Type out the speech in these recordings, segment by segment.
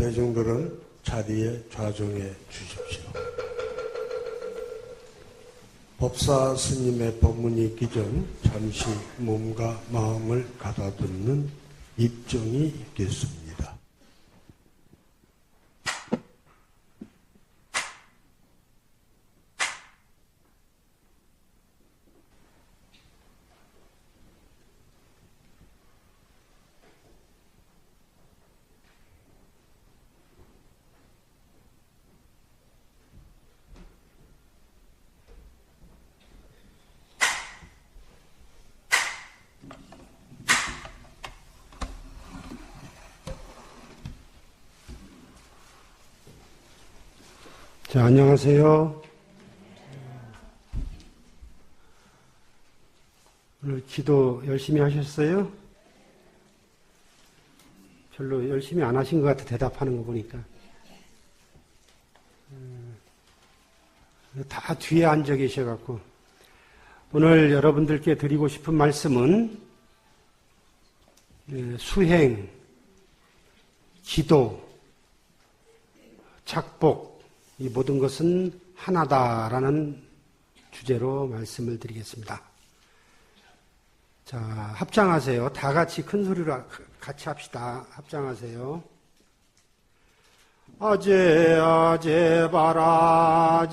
대중들은 자리에 좌정해 주십시오. 법사 스님의 법문이 있기 전 잠시 몸과 마음을 가다듬는 입정이 있겠습니다. 자, 안녕하세요. 오늘 기도 열심히 하셨어요? 별로 열심히 안 하신 것 같아, 대답하는 거 보니까. 다 뒤에 앉아 계셔갖고. 오늘 여러분들께 드리고 싶은 말씀은 수행, 기도, 착복, 이 모든 것은 하나다라는 주제로 말씀을 드리겠습니다. 자, 합장하세요. 다 같이 큰 소리로 같이 합시다. 합장하세요. 아제 바라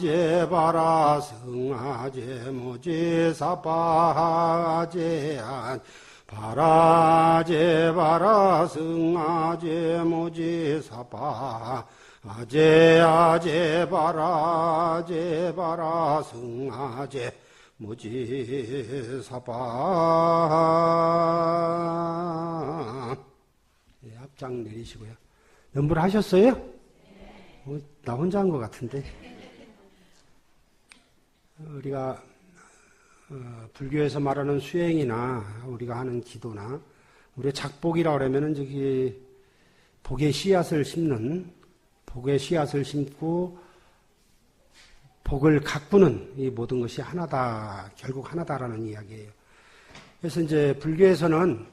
성아제 모제 사파 아제안 바라 성아제 모제 사파 아제 바라 성아제 모지 사바. 네, 합장 내리시고요. 연불 하셨어요? 나 혼자 한 것 같은데. 우리가 불교에서 말하는 수행이나 우리가 하는 기도나 우리가 작복이라고 그러면은 저기 복의 씨앗을 심고 복을 가꾸는 이 모든 것이 하나다, 결국 하나다라는 이야기예요. 그래서 이제 불교에서는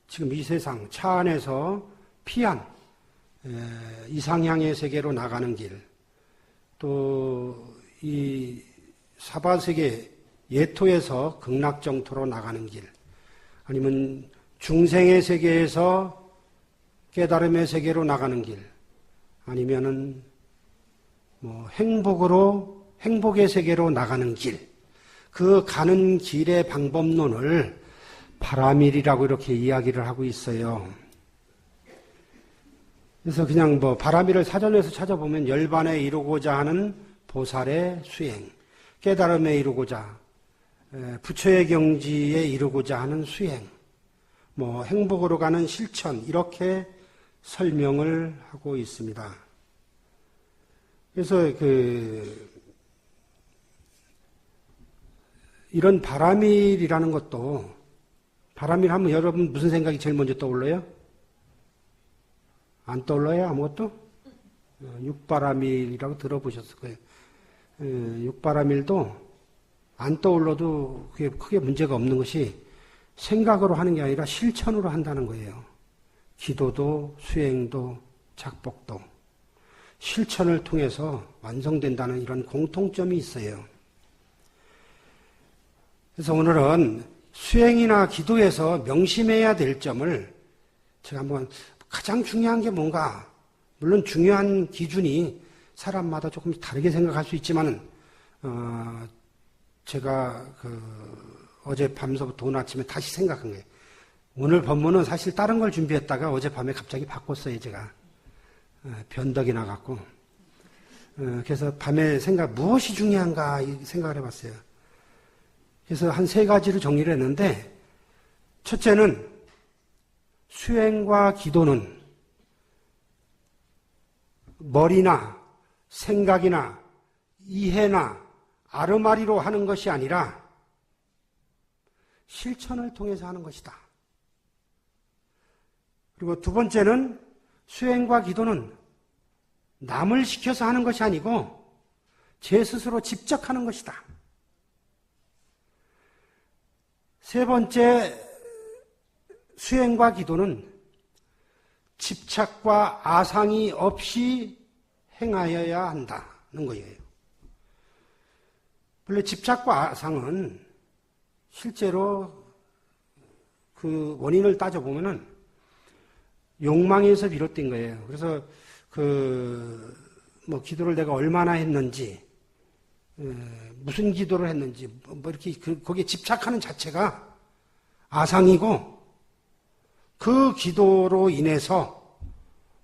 지금 이 세상 차 안에서 피안 이상향의 세계로 나가는 길, 또 이 사바세계 예토에서 극락정토로 나가는 길, 아니면 중생의 세계에서 깨달음의 세계로 나가는 길, 아니면은 행복의 세계로 나가는 길, 그 가는 길의 방법론을 바라밀이라고 이렇게 이야기를 하고 있어요. 그래서 그냥 바라밀을 사전에서 찾아보면 열반에 이루고자 하는 보살의 수행, 깨달음에 이루고자, 부처의 경지에 이루고자 하는 수행, 행복으로 가는 실천, 이렇게 설명을 하고 있습니다. 그래서 이런 바라밀이라는 것도, 바라밀 하면 여러분 무슨 생각이 제일 먼저 떠올라요? 안 떠올라요? 아무것도? 육바라밀이라고 들어보셨을 거예요. 육바라밀도 안 떠올라도 그게 크게 문제가 없는 것이 생각으로 하는 게 아니라 실천으로 한다는 거예요. 기도도 수행도 작복도 실천을 통해서 완성된다는 이런 공통점이 있어요. 그래서 오늘은 수행이나 기도에서 명심해야 될 점을 제가 한번, 가장 중요한 게 뭔가, 물론 중요한 기준이 사람마다 조금 다르게 생각할 수 있지만은 제가 어젯밤서부터 오늘 아침에 다시 생각한 거예요. 오늘 법문은 사실 다른 걸 준비했다가 어젯밤에 갑자기 바꿨어요, 제가. 변덕이 나갖고. 그래서 밤에 무엇이 중요한가 생각을 해봤어요. 그래서 한 3가지로 정리를 했는데, 첫째는 수행과 기도는 머리나 생각이나 이해나 아르마리로 하는 것이 아니라 실천을 통해서 하는 것이다. 그리고 두 번째는 수행과 기도는 남을 시켜서 하는 것이 아니고 제 스스로 직접 하는 것이다. 세 번째, 수행과 기도는 집착과 아상이 없이 행하여야 한다는 거예요. 원래 집착과 아상은 실제로 그 원인을 따져보면은 욕망에서 비롯된 거예요. 그래서 기도를 내가 얼마나 했는지, 무슨 기도를 했는지, 이렇게 거기에 집착하는 자체가 아상이고, 그 기도로 인해서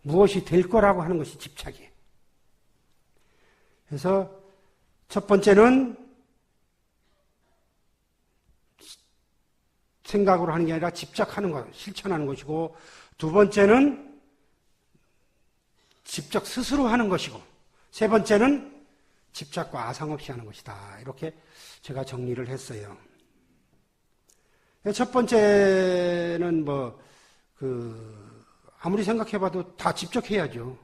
무엇이 될 거라고 하는 것이 집착이에요. 그래서 첫 번째는 생각으로 하는 게 아니라 집착하는 것, 실천하는 것이고, 두 번째는 집착 스스로 하는 것이고, 세 번째는 집착과 아상 없이 하는 것이다. 이렇게 제가 정리를 했어요. 첫 번째는 아무리 생각해봐도 다 직접 해야죠.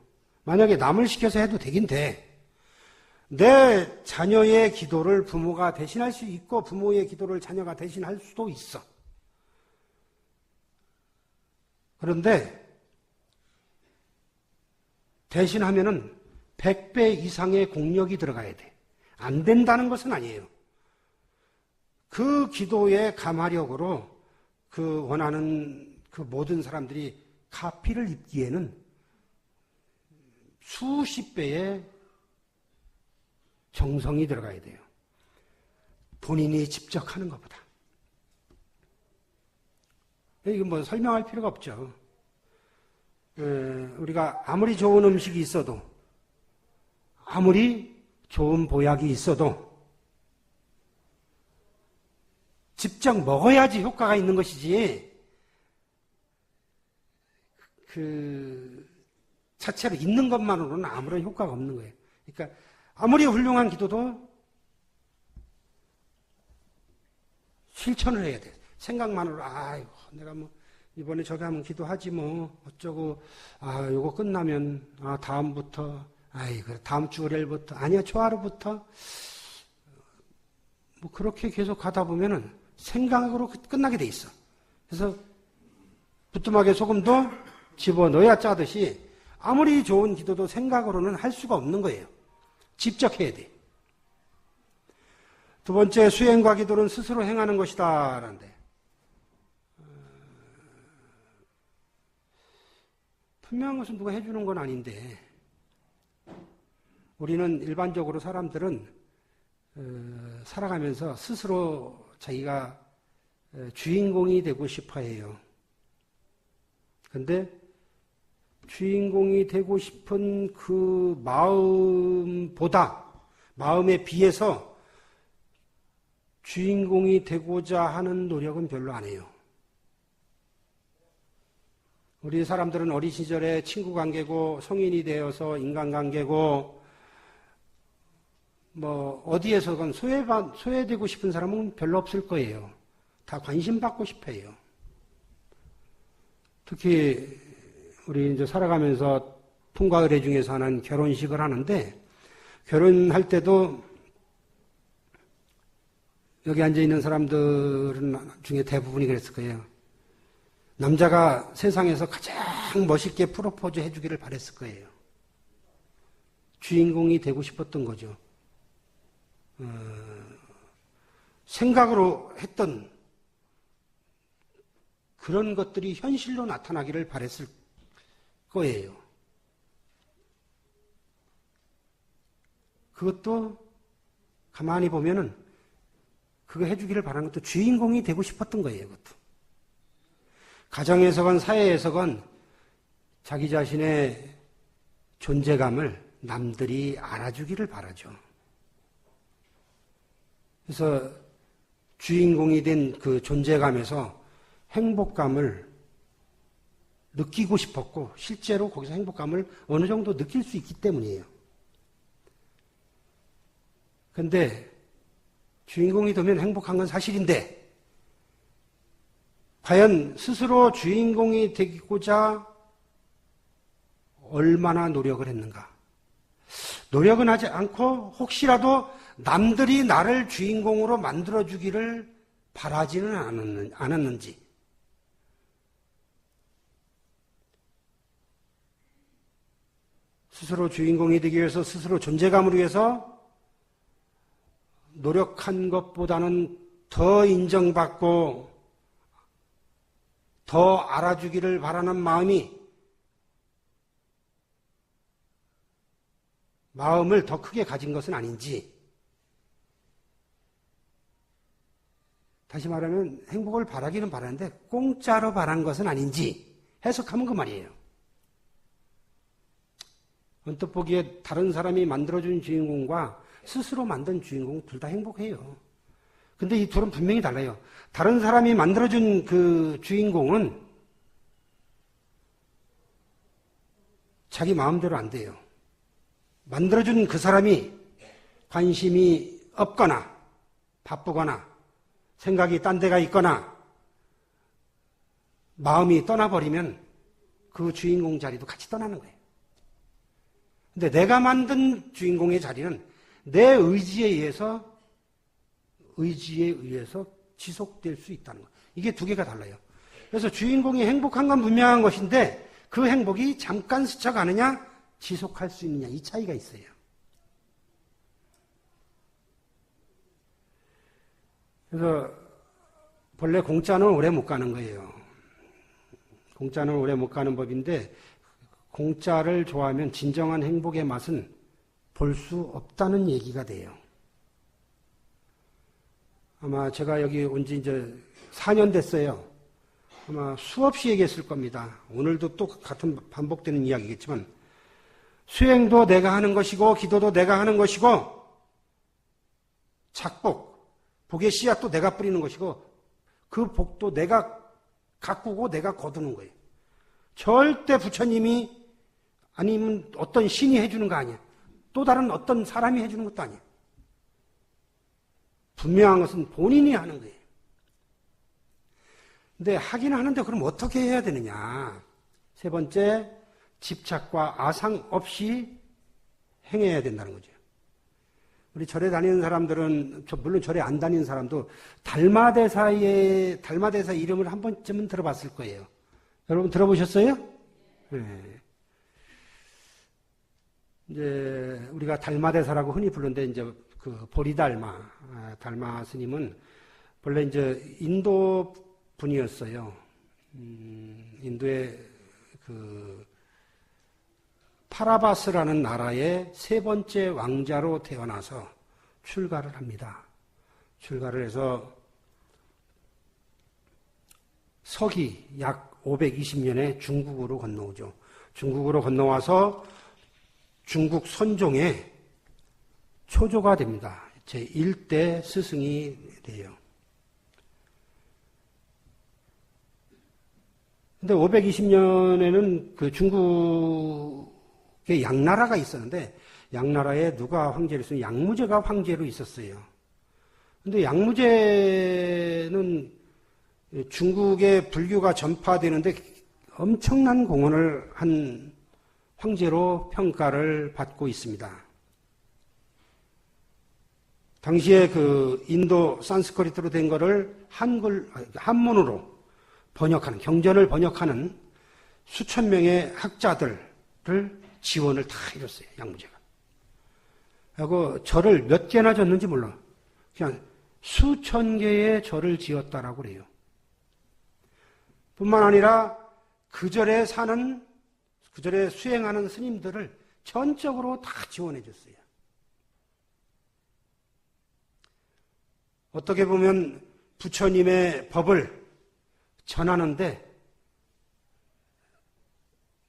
만약에 남을 시켜서 해도 되긴 돼. 내 자녀의 기도를 부모가 대신할 수 있고 부모의 기도를 자녀가 대신할 수도 있어. 그런데 대신하면은 100배 이상의 공력이 들어가야 돼. 안 된다는 것은 아니에요. 그 기도의 감화력으로 그 원하는 그 모든 사람들이 카피를 입기에는 수십 배의 정성이 들어가야 돼요. 본인이 직접 하는 것보다. 이거 설명할 필요가 없죠. 우리가 아무리 좋은 음식이 있어도, 아무리 좋은 보약이 있어도, 직접 먹어야지 효과가 있는 것이지, 자체로 있는 것만으로는 아무런 효과가 없는 거예요. 그러니까 아무리 훌륭한 기도도 실천을 해야 돼요. 생각만으로 아이고 내가 이번에 저기 한번 기도하지 어쩌고 요거 끝나면 다음부터 그래 다음 주 월요일부터 아니야 초하루부터 그렇게 계속 가다 보면은 생각으로 끝나게 돼 있어. 그래서 부뚜막에 소금도 집어넣어야 짜듯이 아무리 좋은 기도도 생각으로는 할 수가 없는 거예요. 직접 해야 돼. 두 번째, 수행과 기도는 스스로 행하는 것이다 라는데 분명한 것은 누가 해주는 건 아닌데 우리는 일반적으로 사람들은 살아가면서 스스로 자기가 주인공이 되고 싶어 해요. 그런데 주인공이 되고 싶은 그 마음에 비해서 주인공이 되고자 하는 노력은 별로 안 해요. 우리 사람들은 어린 시절에 친구 관계고 성인이 되어서 인간관계고 어디에서건 소외되고 싶은 사람은 별로 없을 거예요. 다 관심받고 싶어 해요. 특히 우리 이제 살아가면서 풍과 의례 중에서 하는 결혼식을 하는데 결혼할 때도 여기 앉아있는 사람들은 중에 대부분이 그랬을 거예요. 남자가 세상에서 가장 멋있게 프로포즈 해주기를 바랬을 거예요. 주인공이 되고 싶었던 거죠. 생각으로 했던 그런 것들이 현실로 나타나기를 바랬을 거예요. 그것도 가만히 보면은 그거 해주기를 바라는 것도 주인공이 되고 싶었던 거예요. 그것도. 가정에서건 사회에서건 자기 자신의 존재감을 남들이 알아주기를 바라죠. 그래서 주인공이 된 그 존재감에서 행복감을 느끼고 싶었고 실제로 거기서 행복감을 어느 정도 느낄 수 있기 때문이에요. 그런데 주인공이 되면 행복한 건 사실인데 과연 스스로 주인공이 되고자 얼마나 노력을 했는가? 노력은 하지 않고 혹시라도 남들이 나를 주인공으로 만들어주기를 바라지는 않았는지 스스로 주인공이 되기 위해서 스스로 존재감을 위해서 노력한 것보다는 더 인정받고 더 알아주기를 바라는 마음을 더 크게 가진 것은 아닌지, 다시 말하면 행복을 바라기는 바라는데 공짜로 바란 것은 아닌지 해석하면 그 말이에요. 언뜻 보기에 다른 사람이 만들어준 주인공과 스스로 만든 주인공 둘 다 행복해요. 근데 이 둘은 분명히 달라요. 다른 사람이 만들어준 그 주인공은 자기 마음대로 안 돼요. 만들어준 그 사람이 관심이 없거나 바쁘거나 생각이 딴 데가 있거나 마음이 떠나버리면 그 주인공 자리도 같이 떠나는 거예요. 근데 내가 만든 주인공의 자리는 내 의지에 의해서 지속될 수 있다는 거예요. 이게 두 개가 달라요. 그래서 주인공이 행복한 건 분명한 것인데 그 행복이 잠깐 스쳐가느냐 지속할 수 있느냐 이 차이가 있어요. 그래서 본래 공짜는 오래 못 가는 거예요. 공짜는 오래 못 가는 법인데 공짜를 좋아하면 진정한 행복의 맛은 볼 수 없다는 얘기가 돼요. 아마 제가 여기 온 지 이제 4년 됐어요. 아마 수없이 얘기했을 겁니다. 오늘도 또 같은 반복되는 이야기겠지만 수행도 내가 하는 것이고 기도도 내가 하는 것이고 작복, 복의 씨앗도 내가 뿌리는 것이고 그 복도 내가 가꾸고 내가 거두는 거예요. 절대 부처님이 아니면 어떤 신이 해주는 거 아니야. 또 다른 어떤 사람이 해주는 것도 아니야. 분명한 것은 본인이 하는 거예요. 근데 하긴 하는데 그럼 어떻게 해야 되느냐. 세 번째, 집착과 아상 없이 행해야 된다는 거죠. 우리 절에 다니는 사람들은, 물론 절에 안 다니는 사람도 달마대사 이름을 한 번쯤은 들어봤을 거예요. 여러분 들어보셨어요? 네. 이제 우리가 달마대사라고 흔히 부르는데 이제 그 보리달마, 달마 스님은 본래 이제 인도 분이었어요. 인도의 그 파라바스라는 나라의 세 번째 왕자로 태어나서 출가를 합니다. 출가를 해서 서기 약 520년에 중국으로 건너오죠. 중국으로 건너와서 중국 선종의 초조가 됩니다. 제1대 스승이 돼요. 근데 520년에는 그 중국의 양나라가 있었는데 양나라에 누가 황제로 있었어요? 양무제가 황제로 있었어요. 근데 양무제는 중국의 불교가 전파되는데 엄청난 공헌을 한 황제로 평가를 받고 있습니다. 당시에 그 인도 산스크리트로 된 거를 한문으로 번역하는, 경전을 번역하는 수천 명의 학자들을 지원을 다 해줬어요, 양무제가. 그리고 절을 몇 개나 졌는지 몰라. 그냥 수천 개의 절을 지었다라고 그래요. 뿐만 아니라 그 절에 수행하는 스님들을 전적으로 다 지원해 줬어요. 어떻게 보면 부처님의 법을 전하는데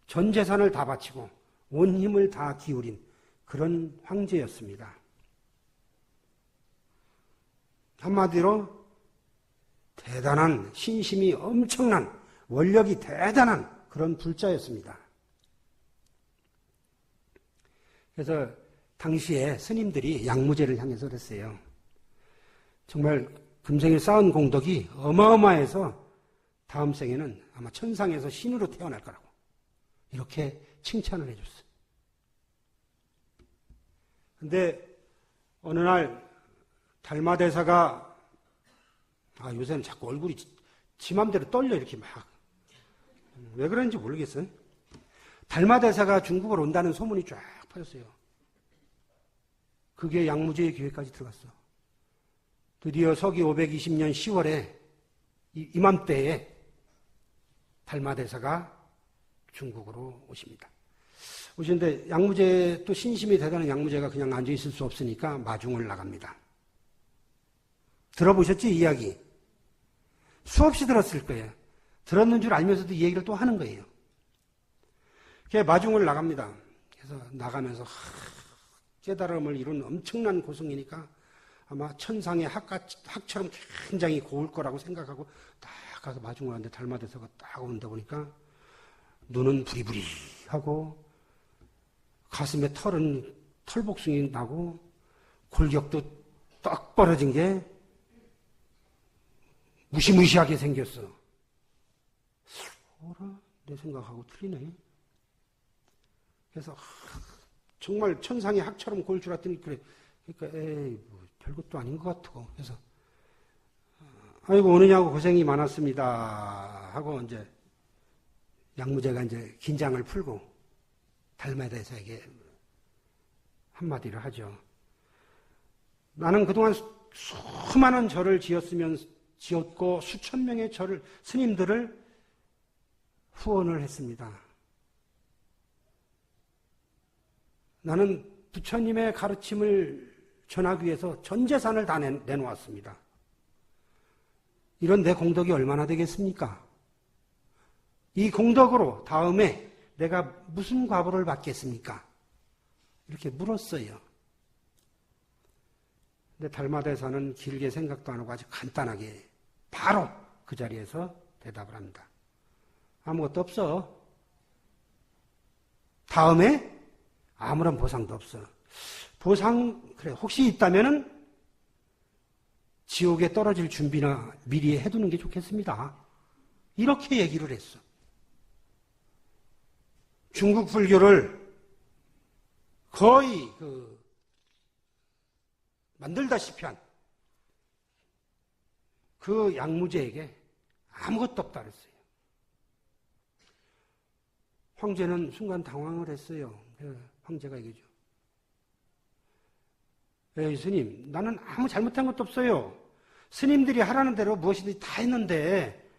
전 재산을 다 바치고 온 힘을 다 기울인 그런 황제였습니다. 한마디로 대단한, 신심이 엄청난, 원력이 대단한 그런 불자였습니다. 그래서 당시에 스님들이 양무제를 향해서 그랬어요. 정말 금생에 쌓은 공덕이 어마어마해서 다음 생에는 아마 천상에서 신으로 태어날 거라고 이렇게 칭찬을 해줬어요. 근데 어느 날 달마대사가 요새는 자꾸 얼굴이 지 맘대로 떨려 이렇게 막 왜 그런지 모르겠어요. 달마대사가 중국으로 온다는 소문이 쫙 퍼졌어요. 그게 양무제의 기회까지 들어갔어. 드디어 서기 520년 10월에 이맘때에 달마대사가 중국으로 오십니다. 오시는데 양무제 또 신심이 대단한 양무제가 그냥 앉아 있을 수 없으니까 마중을 나갑니다. 들어보셨지 이야기? 수없이 들었을 거예요. 들었는 줄 알면서도 이 얘기를 또 하는 거예요. 마중을 나갑니다. 그래서 나가면서 깨달음을 이룬 엄청난 고승이니까 아마 천상의 학처럼 굉장히 고울 거라고 생각하고 딱 가서 마중을 하는데 달마대사가 딱 온다 보니까 눈은 부리부리하고 가슴에 털복숭이 나고 골격도 딱 벌어진 게 무시무시하게 생겼어. 어라? 내 생각하고 틀리네. 그래서 정말 천상의 학처럼 고울 줄 알았더니 그래. 그러니까 에이 뭐 별것도 아닌 것 같고. 그래서 아이고 오느냐고 고생이 많았습니다 하고 이제 양무제가 이제 긴장을 풀고 달마대사에게 한마디를 하죠. 나는 그동안 수많은 절을 지었고 수천 명의 스님들을 후원을 했습니다. 나는 부처님의 가르침을 전하기 위해서 전 재산을 다 내놓았습니다. 이런 내 공덕이 얼마나 되겠습니까? 이 공덕으로 다음에 내가 무슨 과보를 받겠습니까? 이렇게 물었어요. 근데 달마대사는 길게 생각도 안 하고 아주 간단하게 바로 그 자리에서 대답을 합니다. 아무것도 없어. 다음에 아무런 보상도 없어. 보상, 그래, 혹시 있다면은 지옥에 떨어질 준비나 미리 해두는 게 좋겠습니다. 이렇게 얘기를 했어. 중국 불교를 거의 만들다시피 한 그 양무제에게 아무것도 없다 그랬어요. 황제는 순간 당황을 했어요. 황제가 얘기죠. 에이, 스님, 나는 아무 잘못한 것도 없어요. 스님들이 하라는 대로 무엇이든지 다 했는데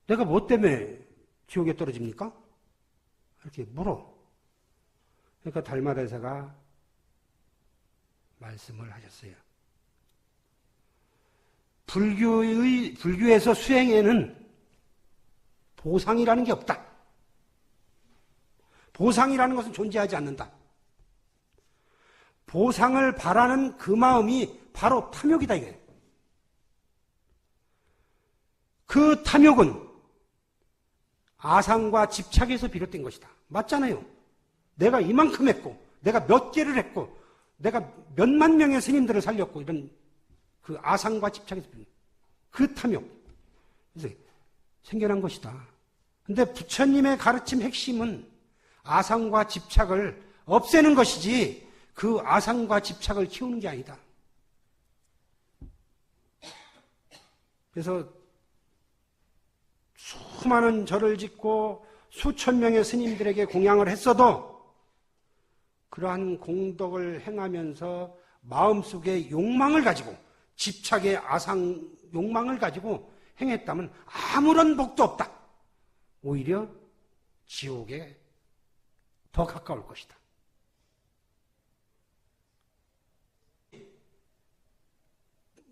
내가 뭐 때문에 지옥에 떨어집니까? 이렇게 물어. 그러니까 달마대사가 말씀을 하셨어요. 불교에서 수행에는 보상이라는 게 없다. 보상이라는 것은 존재하지 않는다. 보상을 바라는 그 마음이 바로 탐욕이다 이거예요. 그 탐욕은 아상과 집착에서 비롯된 것이다. 맞잖아요. 내가 이만큼 했고, 내가 몇 개를 했고, 내가 몇만 명의 스님들을 살렸고, 이런 그 아상과 집착에서 비롯된 그 탐욕. 그래서 생겨난 것이다. 근데 부처님의 가르침 핵심은 아상과 집착을 없애는 것이지 그 아상과 집착을 키우는 게 아니다. 그래서 수많은 절을 짓고 수천 명의 스님들에게 공양을 했어도 그러한 공덕을 행하면서 마음속에 욕망을 가지고 집착의 아상 욕망을 가지고 행했다면 아무런 복도 없다. 오히려 지옥에 더 가까울 것이다.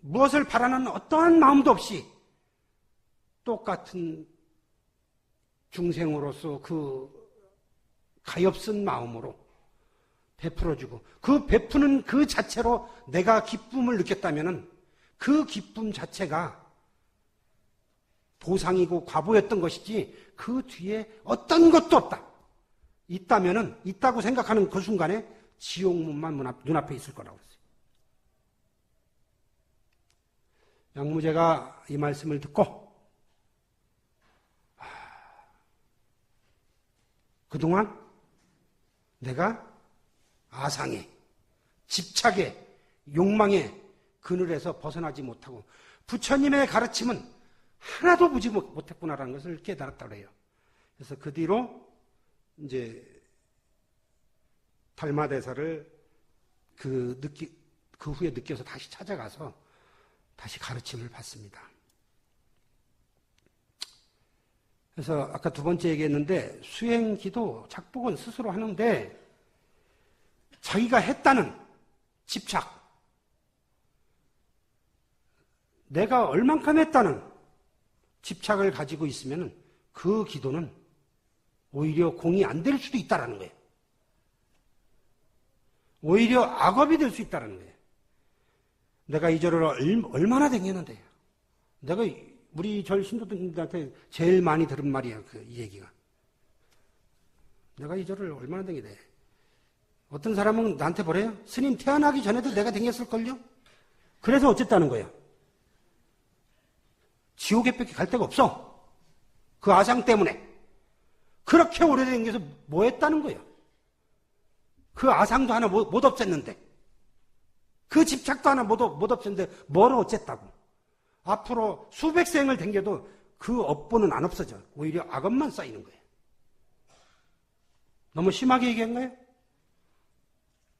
무엇을 바라는 어떠한 마음도 없이 똑같은 중생으로서 그 가엾은 마음으로 베풀어주고 그 베푸는 그 자체로 내가 기쁨을 느꼈다면 그 기쁨 자체가 보상이고 과보였던 것이지 그 뒤에 어떤 것도 없다. 있다고 생각하는 그 순간에 지옥문만 눈앞에 있을 거라고 했어요. 양무제가 이 말씀을 듣고 그동안 내가 아상에, 집착에, 욕망에 그늘에서 벗어나지 못하고 부처님의 가르침은 하나도 보지 못했구나라는 것을 깨달았다고 해요. 그래서 그 뒤로 이제 달마대사를 그 후에 느껴서 다시 찾아가서 다시 가르침을 받습니다. 그래서 아까 두 번째 얘기했는데 수행기도 작복은 스스로 하는데 자기가 했다는 집착, 내가 얼만큼 했다는 집착을 가지고 있으면 그 기도는 오히려 공이 안 될 수도 있다는 거예요. 오히려 악업이 될 수 있다는 거예요. 내가 이 절을 얼마나 댕겼는데, 내가 우리 절 신도들한테 제일 많이 들은 말이야, 이 얘기가. 내가 이 절을 얼마나 댕기대. 어떤 사람은 나한테 뭐래요? 스님 태어나기 전에도 내가 댕겼을걸요? 그래서 어쨌다는 거예요. 지옥에 뺏기 갈 데가 없어. 그 아상 때문에. 그렇게 오래 댕겨서 뭐 했다는 거예요? 그 아상도 하나 못 없앴는데. 그 집착도 하나 못 없앴는데 뭘 어쨌다고. 앞으로 수백 생을 댕겨도 그 업보는 안 없어져. 오히려 악업만 쌓이는 거예요. 너무 심하게 얘기한가요?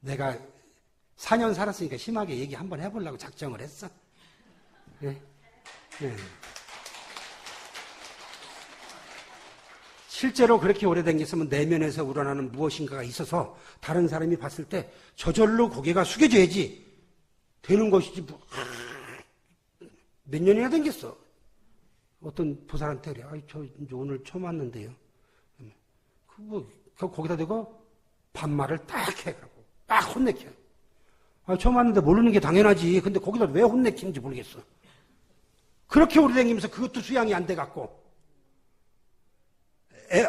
내가 4년 살았으니까 심하게 얘기 한번 해보려고 작정을 했어. 네. 네. 실제로 그렇게 오래 댕겼으면 내면에서 우러나는 무엇인가가 있어서 다른 사람이 봤을 때 저절로 고개가 숙여져야지 되는 것이지. 몇 년이나 댕겼어. 어떤 보살한테 그래. 저 이제 오늘 처음 왔는데요. 거기다 대고 반말을 딱 해. 그러고 딱 혼내켜. 처음 왔는데 모르는 게 당연하지. 근데 거기다 왜 혼내키는지 모르겠어. 그렇게 오래 댕기면서 그것도 수양이 안 돼갖고.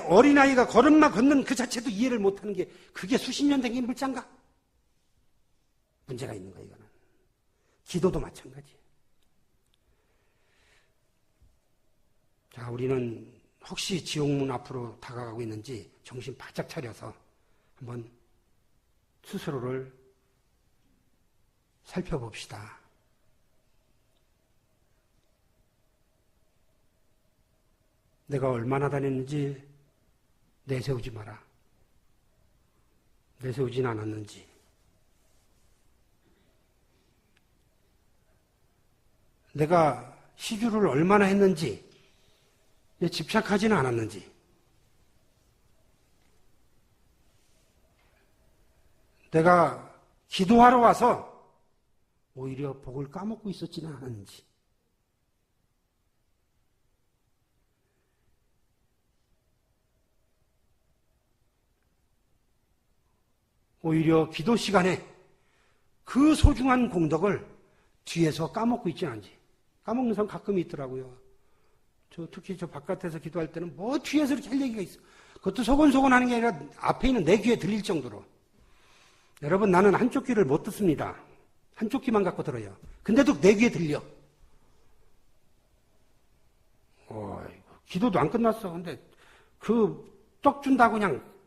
어린아이가 걸음마 걷는 그 자체도 이해를 못하는 게 그게 수십 년 댕긴 물자인가? 문제가 있는 거야, 이거는. 기도도 마찬가지예요. 자, 우리는 혹시 지옥문 앞으로 다가가고 있는지 정신 바짝 차려서 한번 스스로를 살펴봅시다. 내가 얼마나 다녔는지 내세우지 마라. 내세우진 않았는지. 내가 시주를 얼마나 했는지 집착하지는 않았는지. 내가 기도하러 와서 오히려 복을 까먹고 있었지는 않았는지. 오히려 기도 시간에 그 소중한 공덕을 뒤에서 까먹고 있지 않은지. 까먹는 사람 가끔 있더라고요. 특히 저 바깥에서 기도할 때는 뭐 뒤에서 이렇게 할 얘기가 있어. 그것도 소곤소곤 하는 게 아니라 앞에 있는 내 귀에 들릴 정도로. 여러분, 나는 한쪽 귀를 못 듣습니다. 한쪽 귀만 갖고 들어요. 근데도 내 귀에 들려. 기도도 안 끝났어. 근데 떡 준다고 그냥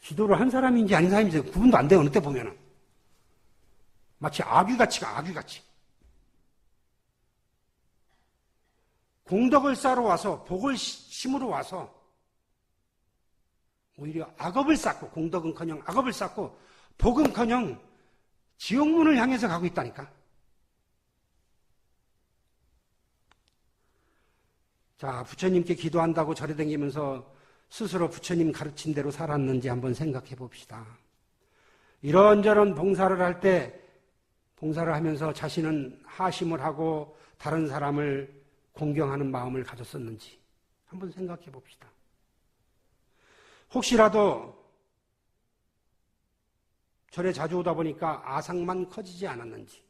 기도를 한 사람인지 아닌 사람인지 구분도 안 돼, 어느 때 보면은. 마치 아귀같이 가, 아귀같이. 공덕을 쌓으러 와서, 복을 심으러 와서, 오히려 악업을 쌓고, 공덕은커녕 악업을 쌓고, 복은커녕 지옥문을 향해서 가고 있다니까. 자, 부처님께 기도한다고 절에 다니면서 스스로 부처님 가르친 대로 살았는지 한번 생각해 봅시다. 이런저런 봉사를 할 때 봉사를 하면서 자신은 하심을 하고 다른 사람을 공경하는 마음을 가졌었는지 한번 생각해 봅시다. 혹시라도 절에 자주 오다 보니까 아상만 커지지 않았는지,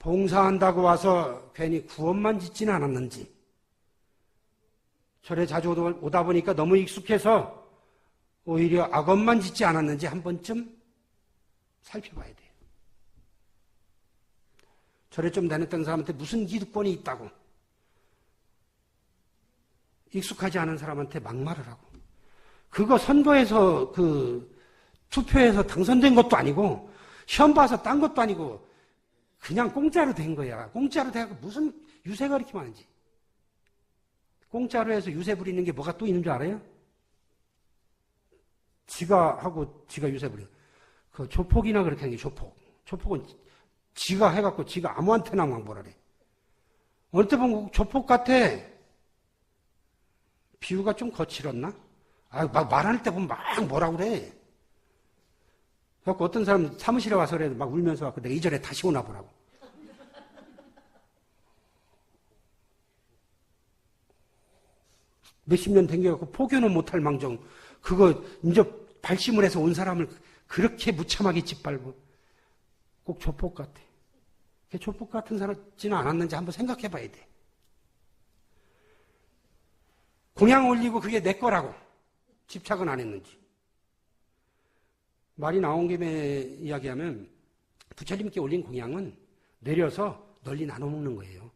봉사한다고 와서 괜히 구원만 짓지는 않았는지, 절에 자주 오다 보니까 너무 익숙해서 오히려 악업만 짓지 않았는지 한 번쯤 살펴봐야 돼요. 절에 좀 다녔던 사람한테 무슨 기득권이 있다고 익숙하지 않은 사람한테 막말을 하고, 그거 선거에서 투표해서 당선된 것도 아니고 시험 봐서 딴 것도 아니고 그냥 공짜로 된 거야. 공짜로 돼갖고 무슨 유세가 이렇게 많은지. 공짜로 해서 유세 부리는 게 뭐가 또 있는 줄 알아요? 지가 하고 지가 유세 부려. 그 조폭이나 그렇게 하는 게 조폭. 조폭은 지가 해갖고 지가 아무한테나 막 뭐라 그래. 어느 때 보면 조폭 같아. 비유가 좀 거칠었나? 막 말할 때 보면 막 뭐라 그래. 그래갖고 어떤 사람 사무실에 와서 그래. 막 울면서 갖고 내가 이전에 다시 오나 보라고. 몇십 년 댕겨갖고 포교는 못할 망정. 그거 이제 발심을 해서 온 사람을 그렇게 무참하게 짓밟고. 꼭 조폭 같아. 조폭 같은 사람지는 않았는지 한번 생각해 봐야 돼. 공양 올리고 그게 내 거라고 집착은 안 했는지. 말이 나온 김에 이야기하면 부처님께 올린 공양은 내려서 널리 나눠 먹는 거예요.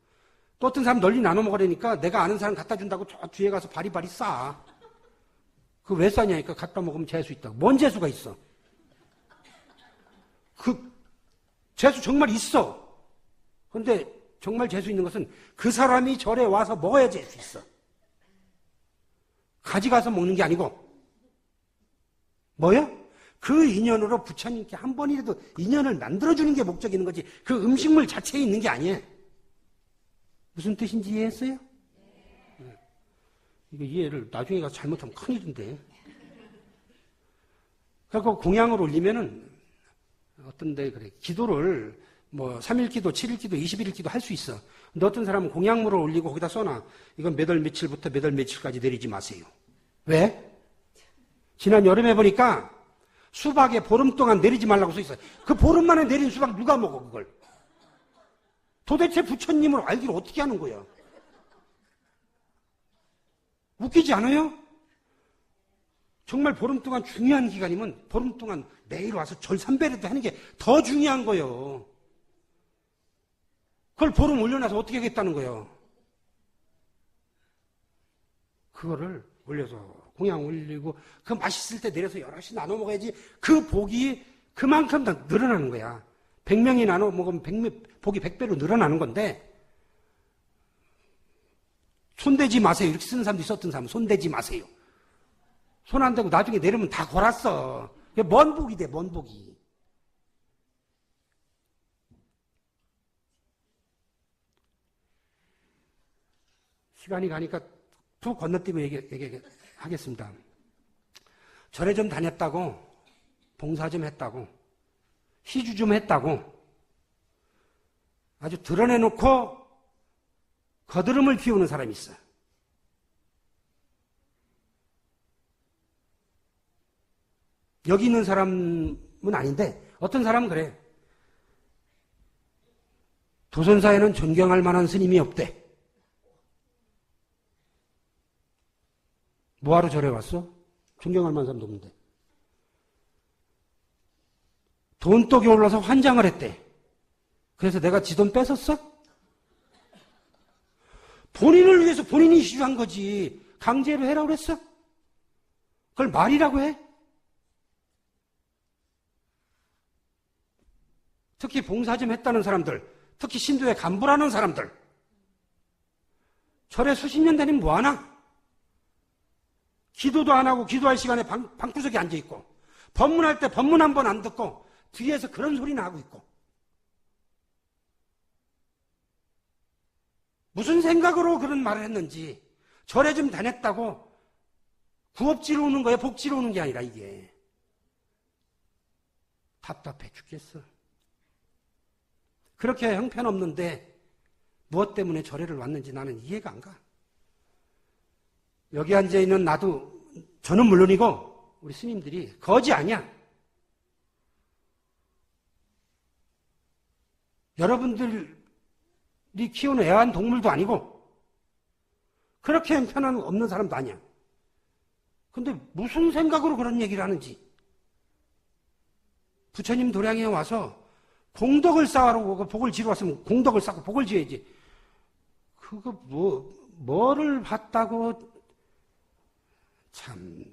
또 어떤 사람 널리 나눠 먹으려니까 내가 아는 사람 갖다 준다고 저 뒤에 가서 바리바리 싸. 그거 왜 싸냐니까 갖다 먹으면 재수 있다고. 뭔 재수가 있어? 그 재수 정말 있어. 그런데 정말 재수 있는 것은 그 사람이 절에 와서 먹어야 재수 있어. 가져가서 먹는 게 아니고. 뭐요? 그 인연으로 부처님께 한 번이라도 인연을 만들어주는 게 목적이 있는 거지. 그 음식물 자체에 있는 게 아니에요. 무슨 뜻인지 이해했어요? 네. 이거 이해를 나중에 가서 잘못하면 큰일인데. 그래서 공양을 올리면은 어떤데 그래. 기도를 뭐 3일 기도, 7일 기도, 21일 기도 할 수 있어. 근데 어떤 사람은 공양물을 올리고 거기다 써놔. 이건 몇 월 며칠부터 몇 월 며칠까지 내리지 마세요. 왜? 지난 여름에 보니까 수박에 보름 동안 내리지 말라고 써 있어요. 그 보름 만에 내린 수박 누가 먹어 그걸? 도대체 부처님을 알기를 어떻게 하는 거야? 웃기지 않아요? 정말 보름 동안 중요한 기간이면 보름 동안 매일 와서 절 3배라도 하는 게 더 중요한 거예요. 그걸 보름 올려놔서 어떻게 하겠다는 거예요? 그거를 올려서 공양 올리고 그 맛있을 때 내려서 여럿이 나눠 먹어야지 그 복이 그만큼 더 늘어나는 거야. 100명이 나눠 먹으면 복이 100배로 늘어나는 건데 손대지 마세요. 이렇게 쓰는 사람도 있었던 사람은 손대지 마세요. 손 안 대고 나중에 내리면 다 골았어. 그게 뭔 복이 돼, 뭔 복이. 시간이 가니까 툭 건너뛰고 얘기하겠습니다. 절에 좀 다녔다고, 봉사 좀 했다고, 희주 좀 했다고, 아주 드러내놓고 거드름을 피우는 사람이 있어요. 여기 있는 사람은 아닌데 어떤 사람은 그래. 도선사에는 존경할 만한 스님이 없대. 뭐하러 절에 왔어? 존경할 만한 사람도 없는데. 돈독이 올라서 환장을 했대. 그래서 내가 지 돈 뺏었어? 본인을 위해서 본인이 희주한 거지. 강제로 해라고 그랬어? 그걸 말이라고 해? 특히 봉사 좀 했다는 사람들, 특히 신도에 간부라는 사람들, 절에 수십 년 다니면 뭐하나? 기도도 안 하고 기도할 시간에 방구석에 앉아있고 법문할 때 법문 한 번 안 듣고 뒤에서 그런 소리나 하고 있고 무슨 생각으로 그런 말을 했는지 절에 좀 다녔다고 구업지로 오는 거야, 복지로 오는 게 아니라 이게 답답해 죽겠어. 그렇게 형편없는데 무엇 때문에 절에를 왔는지 나는 이해가 안 가. 여기 앉아있는 나도, 저는 물론이고 우리 스님들이 거지 아니야. 여러분들이 키우는 애완동물도 아니고 그렇게 형편은 없는 사람도 아니야. 근데 무슨 생각으로 그런 얘기를 하는지. 부처님 도량에 와서 공덕을 쌓으라고 복을 지러 왔으면 공덕을 쌓고 복을 지어야지. 그거 뭐를 봤다고 참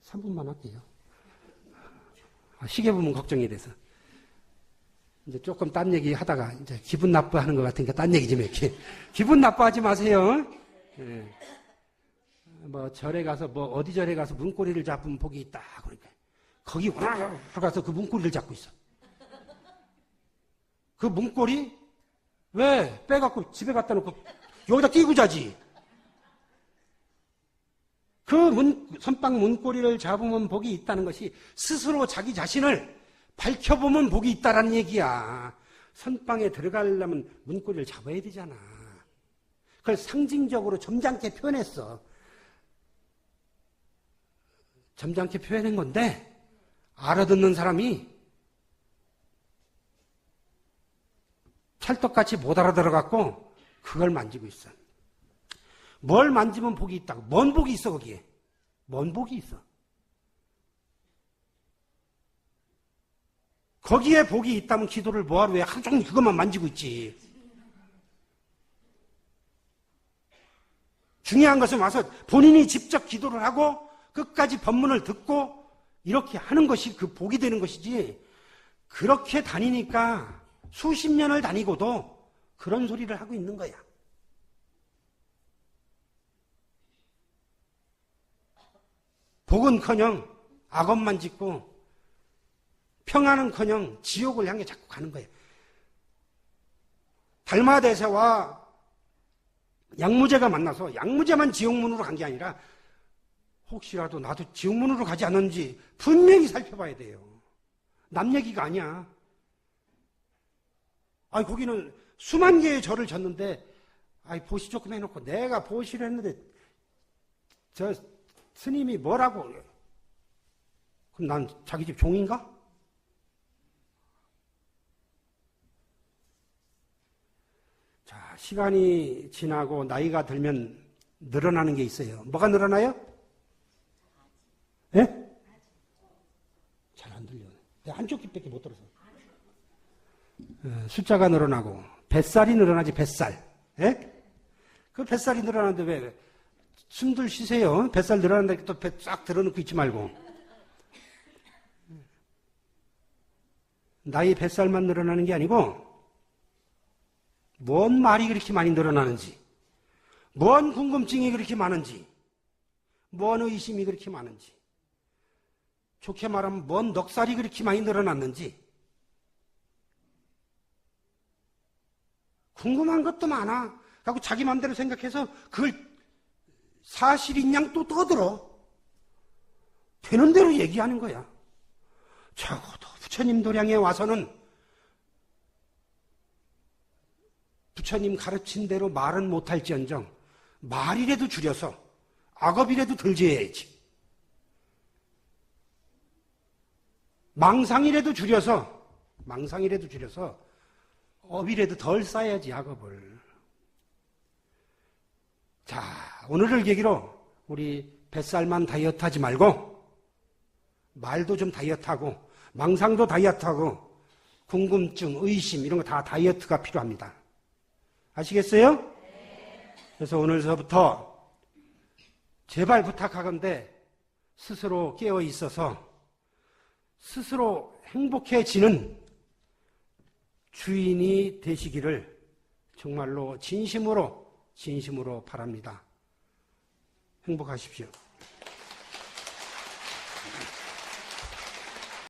3분만 할게요. 시계 보면 걱정이 돼서. 이제 조금 딴 얘기 하다가 이제 기분 나빠하는 것 같으니까 딴 얘기 좀 이렇게. 기분 나빠하지 마세요. 예. 뭐 절에 가서 뭐 어디 절에 가서 문고리를 잡으면 복이 있다. 그러니까 거기 가서 그 문고리를 잡고 있어. 그 문고리 왜 빼갖고 집에 갖다 놓고 여기다 끼고 자지. 그 선빵 문고리를 잡으면 복이 있다는 것이 스스로 자기 자신을 밝혀보면 복이 있다라는 얘기야. 선빵에 들어가려면 문고리를 잡아야 되잖아. 그걸 상징적으로 점잖게 표현했어. 점잖게 표현한 건데 알아듣는 사람이 찰떡같이 못 알아들어갖고 그걸 만지고 있어. 뭘 만지면 복이 있다고. 뭔 복이 있어 거기에. 뭔 복이 있어. 거기에 복이 있다면 기도를 뭐하러 해. 하루 종일 그것만 만지고 있지. 중요한 것은 와서 본인이 직접 기도를 하고 끝까지 법문을 듣고 이렇게 하는 것이 그 복이 되는 것이지. 그렇게 다니니까 수십 년을 다니고도 그런 소리를 하고 있는 거야. 복은커녕 악업만 짓고 평안은커녕 지옥을 향해 자꾸 가는 거예요. 달마대사와 양무제가 만나서 양무제만 지옥문으로 간 게 아니라 혹시라도 나도 지옥문으로 가지 않는지 분명히 살펴봐야 돼요. 남 얘기가 아니야. 아니 거기는 수만 개의 절을 졌는데 보시 조금 해놓고 내가 보시를 했는데 저 스님이 뭐라고 그럼 난 자기 집 종인가? 자, 시간이 지나고 나이가 들면 늘어나는 게 있어요. 뭐가 늘어나요? 예? 잘 안 들려요. 내가 한쪽 귀밖에 못 들어서. 숫자가 늘어나고 뱃살이 늘어나지 뱃살. 예? 그 뱃살이 늘어나는데 왜 숨들 쉬세요. 뱃살 늘어난다니까 또 배 싹 들어놓고 있지 말고. 나이 뱃살만 늘어나는 게 아니고 뭔 말이 그렇게 많이 늘어나는지, 뭔 궁금증이 그렇게 많은지, 뭔 의심이 그렇게 많은지, 좋게 말하면 뭔 넉살이 그렇게 많이 늘어났는지 궁금한 것도 많아. 그리고 자기 마음대로 생각해서 그걸 사실인 양 또 떠들어. 되는 대로 얘기하는 거야. 적어도 부처님 도량에 와서는 부처님 가르친 대로 말은 못할지언정 말이라도 줄여서 악업이라도 덜 지어야지. 망상이라도 줄여서 업이라도 덜 쌓아야지 악업을. 자, 오늘을 계기로 우리 뱃살만 다이어트 하지 말고 말도 좀 다이어트하고 망상도 다이어트하고 궁금증, 의심 이런 거 다 다이어트가 필요합니다. 아시겠어요? 네. 그래서 오늘서부터 제발 부탁하건대 스스로 깨어 있어서 스스로 행복해지는 주인이 되시기를 정말로 진심으로 바랍니다. 행복하십시오.